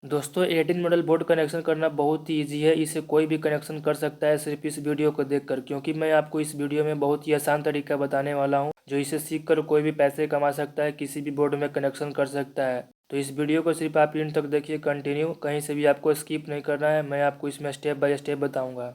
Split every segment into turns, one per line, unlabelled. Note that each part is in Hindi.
दोस्तों 18 मॉडल बोर्ड कनेक्शन करना बहुत ही ईजी है। इसे कोई भी कनेक्शन कर सकता है सिर्फ इस वीडियो को देखकर, क्योंकि मैं आपको इस वीडियो में बहुत ही आसान तरीका बताने वाला हूं जो इसे सीखकर कोई भी पैसे कमा सकता है, किसी भी बोर्ड में कनेक्शन कर सकता है। तो इस वीडियो को सिर्फ आप एंड तक देखिए, कंटिन्यू, कहीं से भी आपको स्किप नहीं करना है। मैं आपको इसमें स्टेप बाय स्टेप बताऊँगा।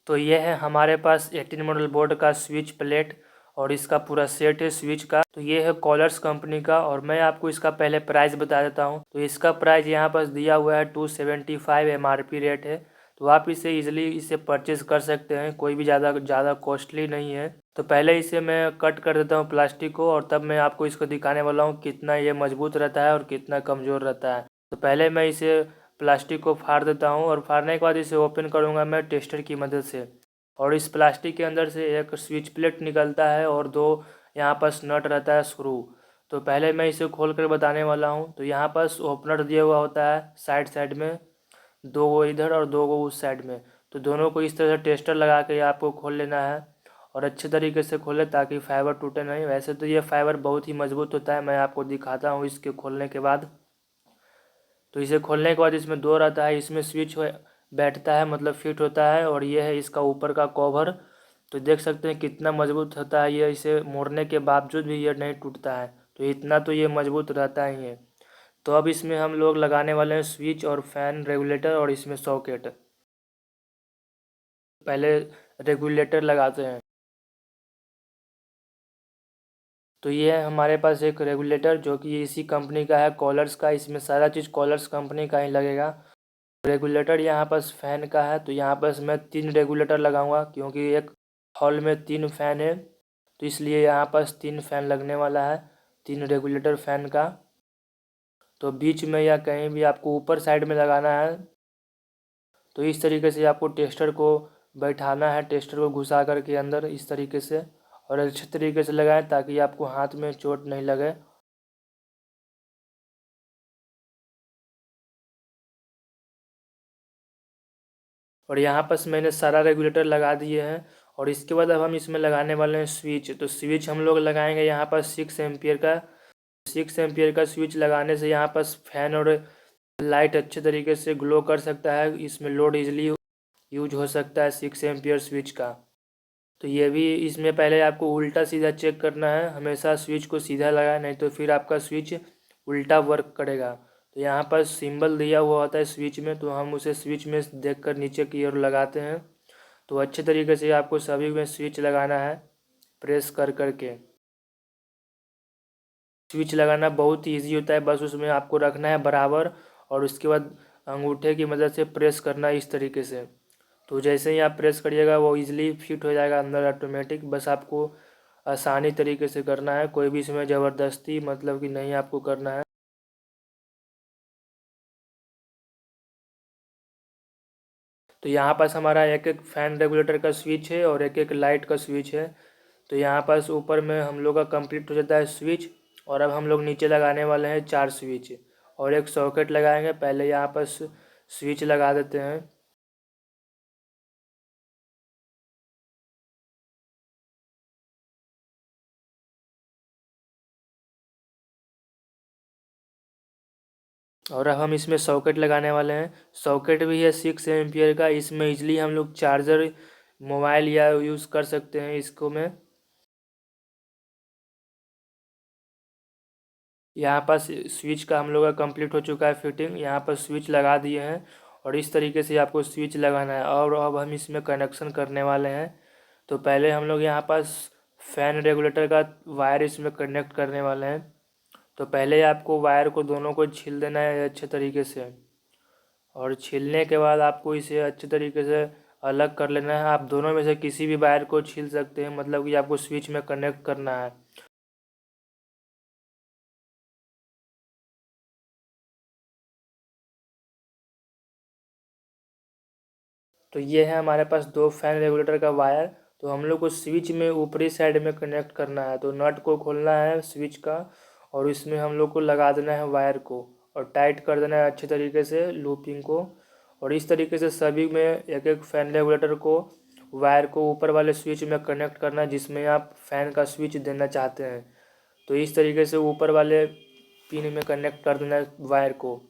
तो ये है हमारे पास 18 मॉडल बोर्ड का स्विच प्लेट और इसका पूरा सेट है स्विच का। तो ये है कॉलर्स कंपनी का और मैं आपको इसका पहले प्राइस बता देता हूँ। तो इसका प्राइस यहाँ पर दिया हुआ है 275 MRP रेट है। तो आप इसे इजीली इसे परचेज कर सकते हैं, कोई भी ज़्यादा कॉस्टली नहीं है। तो पहले इसे मैं कट कर देता हूँ प्लास्टिक को, और तब मैं आपको इसको दिखाने वाला हूँ कितना ये मजबूत रहता है और कितना कमज़ोर रहता है। तो पहले मैं इसे प्लास्टिक को फाड़ देता हूँ और फाड़ने के बाद इसे ओपन करूँगा मैं टेस्टर की मदद से। और इस प्लास्टिक के अंदर से एक स्विच प्लेट निकलता है और दो यहाँ पर नट रहता है, स्क्रू। तो पहले मैं इसे खोल कर बताने वाला हूँ। तो यहाँ पर ओपनर दिया हुआ होता है साइड साइड में, दो गो इधर और दो गो उस साइड में। तो दोनों को इस तरह से टेस्टर लगा के आपको खोल लेना है और अच्छे तरीके से खोले ताकि फाइबर टूटे नहीं। वैसे तो ये फाइबर बहुत ही मजबूत होता है, मैं आपको दिखाता हूँ इसके खोलने के बाद। तो इसे खोलने के बाद इसमें दो रहता है, इसमें स्विच बैठता है, मतलब फिट होता है, और ये है इसका ऊपर का कवर। तो देख सकते हैं कितना मजबूत होता है ये, इसे मोड़ने के बावजूद भी ये नहीं टूटता है। तो इतना तो ये मजबूत रहता ही है। तो अब इसमें हम लोग लगाने वाले हैं स्विच और फैन रेगुलेटर और इसमें सॉकेट। पहले रेगुलेटर लगाते हैं। तो ये है हमारे पास एक रेगुलेटर जो कि इसी कंपनी का है, कॉलर्स का। इसमें सारा चीज़ कॉलर्स कंपनी का ही लगेगा। रेगुलेटर यहाँ पास फैन का है, तो यहाँ पास मैं 3 रेगुलेटर लगाऊंगा, क्योंकि एक हॉल में 3 फैन है। तो इसलिए यहाँ पास 3 फैन लगने वाला है, 3 रेगुलेटर फैन का। तो बीच में या कहीं भी आपको ऊपर साइड में लगाना है। तो इस तरीके से आपको टेस्टर को बैठाना है, टेस्टर को घुसा करके अंदर इस तरीके से, और अच्छे तरीके से लगाएं ताकि आपको हाथ में चोट नहीं लगे। और यहाँ पर मैंने सारा रेगुलेटर लगा दिए हैं। और इसके बाद अब हम इसमें लगाने वाले हैं स्विच। तो स्विच हम लोग लगाएंगे यहाँ पर 6 एम्पियर का। 6 एम्पियर का स्विच लगाने से यहाँ पर फैन और लाइट अच्छे तरीके से ग्लो कर सकता है, इसमें लोड इजीली यूज हो सकता है 6 एम्पियर स्विच का। तो ये भी इसमें पहले आपको उल्टा सीधा चेक करना है, हमेशा स्विच को सीधा लगाए, नहीं तो फिर आपका स्विच उल्टा वर्क करेगा। तो यहाँ पर सिंबल दिया हुआ होता है स्विच में, तो हम उसे स्विच में देखकर नीचे की ओर लगाते हैं। तो अच्छे तरीके से आपको सभी में स्विच लगाना है, प्रेस कर करके। स्विच लगाना बहुत ही ईजी होता है, बस उसमें आपको रखना है बराबर, और उसके बाद अंगूठे की मदद से प्रेस करना है इस तरीके से। तो जैसे ही आप प्रेस करिएगा वो इजीली फिट हो जाएगा अंदर ऑटोमेटिक। बस आपको आसानी तरीके से करना है, कोई भी इसमें ज़बरदस्ती मतलब कि नहीं आपको करना है। तो यहाँ पास हमारा एक एक फैन रेगुलेटर का स्विच है और एक एक लाइट का स्विच है। तो यहाँ पास ऊपर में हम लोग का कंप्लीट हो जाता है स्विच। और अब हम लोग नीचे लगाने वाले हैं 4 स्विच और एक सॉकेट लगाएंगे। पहले यहाँ पर स्विच लगा देते हैं। और अब हम इसमें सॉकेट लगाने वाले हैं। सॉकेट भी है 6 एम्पियर का, इसमें इजली हम लोग चार्जर मोबाइल या यूज़ कर सकते हैं इसको में। यहाँ पर स्विच का हम लोग का कंप्लीट हो चुका है फिटिंग, यहाँ पर स्विच लगा दिए हैं। और इस तरीके से आपको स्विच लगाना है। और अब हम इसमें कनेक्शन करने वाले हैं। तो पहले हम लोग यहाँ पास फैन रेगुलेटर का वायर इसमें कनेक्ट करने वाले हैं। तो पहले आपको वायर को दोनों को छील देना है अच्छे तरीके से, और छीलने के बाद आपको इसे अच्छे तरीके से अलग कर लेना है। आप दोनों में से किसी भी वायर को छील सकते हैं, मतलब कि आपको स्विच में कनेक्ट करना है। तो ये है हमारे पास दो फैन रेगुलेटर का वायर। तो हम लोग को स्विच में ऊपरी साइड में कनेक्ट करना है। तो नट को खोलना है स्विच का, और इसमें हम लोग को लगा देना है वायर को, और टाइट कर देना है अच्छे तरीके से लूपिंग को। और इस तरीके से सभी में एक एक फैन रेगुलेटर को वायर को ऊपर वाले स्विच में कनेक्ट करना है जिसमें आप फैन का स्विच देना चाहते हैं। तो इस तरीके से ऊपर वाले पिन में कनेक्ट कर देना है वायर को।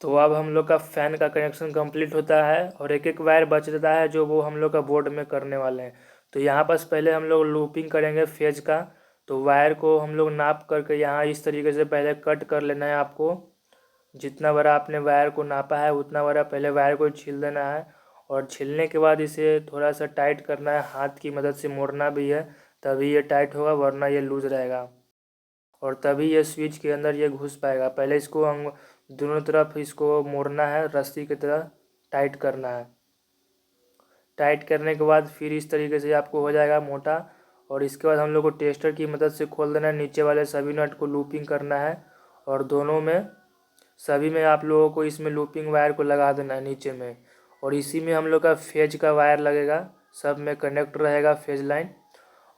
तो अब हम लोग का फ़ैन का कनेक्शन कंप्लीट होता है और एक एक वायर बच जाता है जो वो हम लोग का बोर्ड में करने वाले हैं। तो यहाँ पास पहले हम लोग लूपिंग करेंगे फेज का। तो वायर को हम लोग नाप करके यहाँ इस तरीके से पहले कट कर लेना है आपको। जितना बड़ा आपने वायर को नापा है उतना बड़ा पहले वायर को छील देना है और छीलने के बाद इसे थोड़ा सा टाइट करना है, हाथ की मदद से मोड़ना भी है, तभी ये टाइट होगा, वरना ये लूज रहेगा और तभी ये स्विच के अंदर ये घुस पाएगा। पहले इसको हम दोनों तरफ इसको मोड़ना है, रस्सी की तरह टाइट करना है। टाइट करने के बाद फिर इस तरीके से आपको हो जाएगा मोटा और इसके बाद हम लोग को टेस्टर की मदद से खोल देना है। नीचे वाले सभी नट को लूपिंग करना है और दोनों में सभी में आप लोगों को इसमें लूपिंग वायर को लगा देना है नीचे में, और इसी में हम लोग का फेज का वायर लगेगा, सब में कनेक्ट रहेगा फेज लाइन।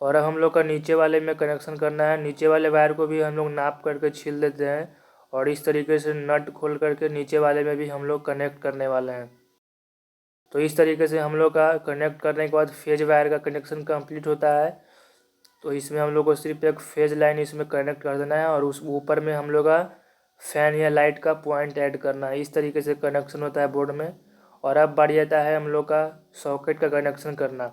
और अब हम लोग का नीचे वाले में कनेक्शन करना है। नीचे वाले वायर को भी हम लोग नाप करके छील देते हैं और इस तरीके से नट खोल करके नीचे वाले में भी हम लोग कनेक्ट करने वाले हैं। तो इस तरीके से हम लोग का कनेक्ट करने के बाद फेज वायर का कनेक्शन कंप्लीट होता है। तो इसमें हम लोग को सिर्फ एक फेज लाइन इसमें कनेक्ट कर देना है और उस ऊपर में हम लोग का फैन या लाइट का पॉइंट ऐड करना है। इस तरीके से कनेक्शन होता है बोर्ड में। और अब बारी आता है हम लोग का सॉकेट का कनेक्शन करना।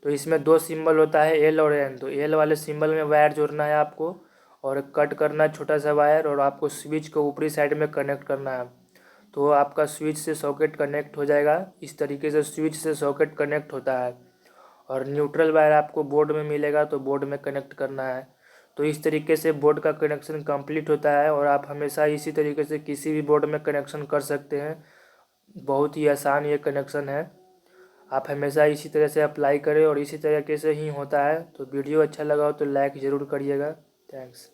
तो इसमें दो सिंबल होता है, एल और एन। तो एल वाले सिंबल में वायर जोड़ना है आपको और कट करना है छोटा सा वायर, और आपको स्विच को ऊपरी साइड में कनेक्ट करना है। तो आपका स्विच से सॉकेट कनेक्ट हो जाएगा। इस तरीके से स्विच से सॉकेट कनेक्ट होता है। और न्यूट्रल वायर आपको बोर्ड में मिलेगा तो बोर्ड में कनेक्ट करना है। तो इस तरीके से बोर्ड का कनेक्शन कंप्लीट होता है और आप हमेशा इसी तरीके से किसी भी बोर्ड में कनेक्शन कर सकते हैं। बहुत ही आसान ये कनेक्शन है। आप हमेशा इसी तरह से अप्लाई करें और इसी तरीके से ही होता है। तो वीडियो अच्छा लगा हो तो लाइक ज़रूर करिएगा। थैंक्स।